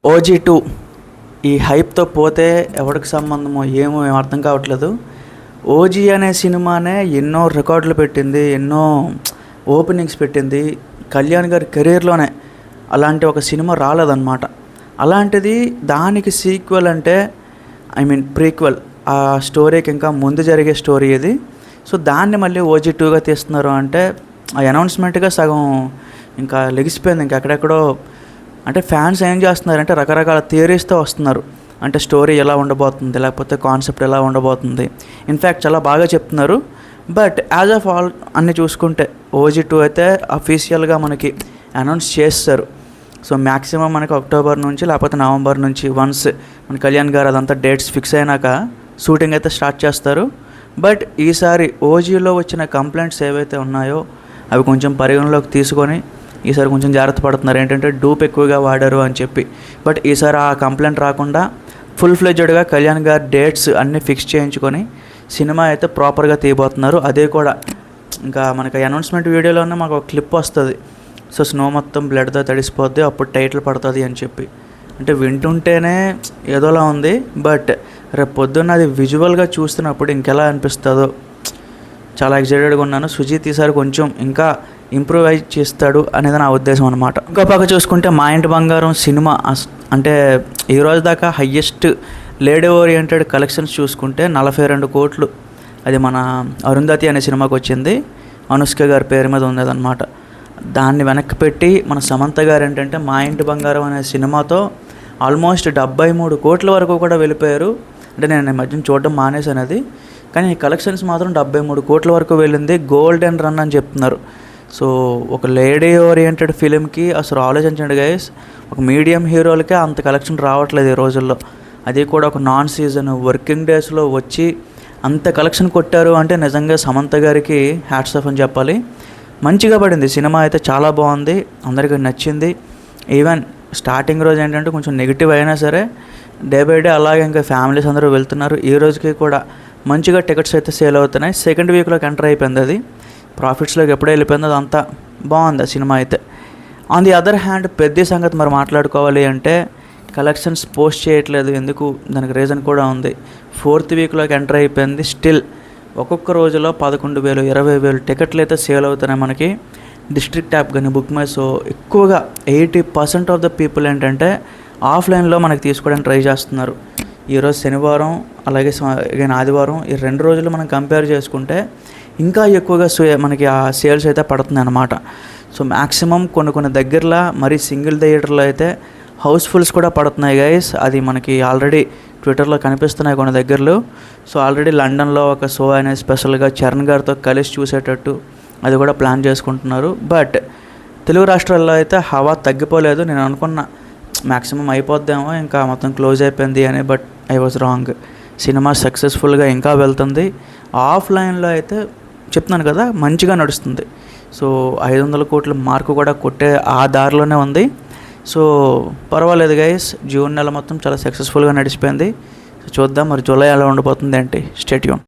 OG2 ఈ హైప్తో పోతే ఎవరికి సంబంధమో ఏమో అర్థం కావట్లేదు. ఓజీ అనే సినిమానే ఎన్నో రికార్డులు పెట్టింది, ఎన్నో ఓపెనింగ్స్ పెట్టింది. కళ్యాణ్ గారి కెరీర్లోనే అలాంటి ఒక సినిమా రాలేదన్నమాట. అలాంటిది దానికి సీక్వెల్ అంటే ప్రీక్వెల్, ఆ స్టోరీకి ఇంకా ముందు జరిగే స్టోరీ ఇది. సో దాన్ని మళ్ళీ OG2గా తీస్తున్నారు అంటే ఆ అనౌన్స్మెంట్గా సగం ఇంకా లెగిసిపోయింది. ఇంకా ఎక్కడెక్కడో అంటే ఫ్యాన్స్ ఏం చేస్తున్నారంటే రకరకాల థియరీస్తో వస్తున్నారు. అంటే స్టోరీ ఎలా ఉండబోతుంది, లేకపోతే కాన్సెప్ట్ ఎలా ఉండబోతుంది. ఇన్ఫ్యాక్ట్ చాలా బాగా చెప్తున్నారు. బట్ యాజ్ ఆఫ్ ఆల్ అన్నీ చూసుకుంటే OG2 అయితే అఫీషియల్గా మనకి అనౌన్స్ చేస్తారు. సో మ్యాక్సిమం మనకి అక్టోబర్ నుంచి లేకపోతే నవంబర్ నుంచి వన్స్ మన కళ్యాణ్ గారు అదంతా డేట్స్ ఫిక్స్ అయినాక షూటింగ్ అయితే స్టార్ట్ చేస్తారు. బట్ ఈసారి ఓజీలో వచ్చిన కంప్లైంట్స్ ఏవైతే ఉన్నాయో అవి కొంచెం పరిగణలోకి తీసుకొని ఈసారి కొంచెం జాగ్రత్త పడుతున్నారు. ఏంటంటే డూప్ ఎక్కువగా వాడారు అని చెప్పి. బట్ ఈసారి ఆ కంప్లైంట్ రాకుండా ఫుల్ ఫ్లెడ్జ్డ్గా కళ్యాణ్ గారి డేట్స్ అన్నీ ఫిక్స్ చేయించుకొని సినిమా అయితే ప్రాపర్గా తీయబోతున్నారు. అదే కూడా ఇంకా మనకి అనౌన్స్మెంట్ వీడియోలోనే మాకు ఒక క్లిప్ వస్తుంది. సో స్నో మొత్తం బ్లడ్తో తడిసిపోద్ది, అప్పుడు టైటిల్ పడుతుంది అని చెప్పి. అంటే వింటుంటేనే ఏదోలా ఉంది. బట్ రేపు పొద్దున్న అది విజువల్గా చూస్తున్నప్పుడు ఇంకెలా అనిపిస్తుందో చాలా ఎక్సైటెడ్గా ఉన్నాను. సుజీత్ ఈసారి కొంచెం ఇంకా ఇంప్రూవైజ్ చేస్తాడు అనేది నా ఉద్దేశం అనమాట. ఇంకో పక్క చూసుకుంటే మా ఇంటి బంగారం సినిమా అంటే ఈరోజు దాకా హయ్యెస్ట్ లేడీ ఓరియంటెడ్ కలెక్షన్స్ చూసుకుంటే 42 కోట్లు. అది మన అరుంధతి అనే సినిమాకి వచ్చింది, అనుష్క గారి పేరు మీద ఉండేదన్నమాట. దాన్ని వెనక్కి పెట్టి మన సమంత గారు ఏంటంటే మా ఇంటి బంగారం అనే సినిమాతో ఆల్మోస్ట్ 73 కోట్ల వరకు కూడా వెళ్ళిపోయారు. అంటే నేను మధ్యన చూడడం మానేసాను అది, కానీ ఈ కలెక్షన్స్ మాత్రం 73 కోట్ల వరకు వెళ్ళింది. గోల్డెన్ రన్ అని చెప్తున్నారు. సో ఒక లేడీ ఓరియంటెడ్ ఫిలింకి అసలు ఆలోచించండి గైస్, ఒక మీడియం హీరోలకే అంత కలెక్షన్ రావట్లేదు ఈ రోజుల్లో. అది కూడా ఒక నాన్ సీజన్ వర్కింగ్ డేస్లో వచ్చి అంత కలెక్షన్ కొట్టారు అంటే నిజంగా సమంత గారికి హ్యాట్స్ ఆఫ్ అని చెప్పాలి. మంచిగా పడింది సినిమా అయితే, చాలా బాగుంది, అందరికీ నచ్చింది. ఈవెన్ స్టార్టింగ్ రోజు ఏంటంటే కొంచెం నెగిటివ్ అయినా సరే డే బై డే అలాగే ఇంకా ఫ్యామిలీస్ అందరూ వెళ్తున్నారు. ఈ రోజుకి కూడా మంచిగా టికెట్స్ అయితే సేల్ అవుతున్నాయి. సెకండ్ వీక్లోకి ఎంటర్ అయిపోయింది, అది ప్రాఫిట్స్లోకి ఎప్పుడే వెళ్ళిపోయింది. అదంతా బాగుంది ఆ సినిమా అయితే. ఆన్ ది అదర్ హ్యాండ్ పెద్ద సంగతి మరి మాట్లాడుకోవాలి అంటే కలెక్షన్స్ పోస్ట్ చేయట్లేదు. ఎందుకు, దానికి రీజన్ కూడా ఉంది. 4th వీక్లోకి ఎంటర్ అయిపోయింది. స్టిల్ ఒక్కొక్క రోజులో 11,000 20,000 టికెట్లు అయితే సేల్ అవుతున్నాయి మనకి. డిస్ట్రిక్ట్ యాప్ కానీ బుక్ మై షో ఎక్కువగా 80% ఆఫ్ ద పీపుల్ ఏంటంటే ఆఫ్లైన్లో మనకి తీసుకోవడానికి ట్రై చేస్తున్నారు. ఈరోజు శనివారం అలాగే ఆదివారం, ఈ 2 రోజులు మనం కంపేర్ చేసుకుంటే ఇంకా ఎక్కువగా మనకి ఆ సేల్స్ అయితే పడుతుంది అన్నమాట. సో మ్యాక్సిమం కొన్ని దగ్గరలో మరి సింగిల్ థియేటర్లో అయితే హౌస్ఫుల్స్ కూడా పడుతున్నాయి గైస్. అది మనకి ఆల్రెడీ ట్విట్టర్లో కనిపిస్తున్నాయి కొన్ని దగ్గరలో. సో ఆల్రెడీ లండన్లో ఒక షో అనేది స్పెషల్గా చరణ్ గారితో కలిసి చూసేటట్టు అది కూడా ప్లాన్ చేసుకుంటున్నారు. బట్ తెలుగు రాష్ట్రాల్లో అయితే హవా తగ్గిపోలేదు. నేను అనుకున్న మ్యాక్సిమం అయిపోద్దేమో, ఇంకా మొత్తం క్లోజ్ అయిపోయింది అని. But I was wrong. Cinema సక్సెస్ఫుల్గా ఇంకా వెళ్తుంది. ఆఫ్లైన్లో అయితే చెప్తున్నాను కదా మంచిగా నడుస్తుంది. సో 500 కోట్ల మార్కు కూడా కొట్టే ఆ దారిలోనే ఉంది. సో పర్వాలేదు గైస్, జూన్ నెల మొత్తం చాలా సక్సెస్ఫుల్గా నడిచిపోయింది. సో చూద్దాం మరి జూలై ఎలా ఉండిపోతుంది ఏంటి. Stay tune.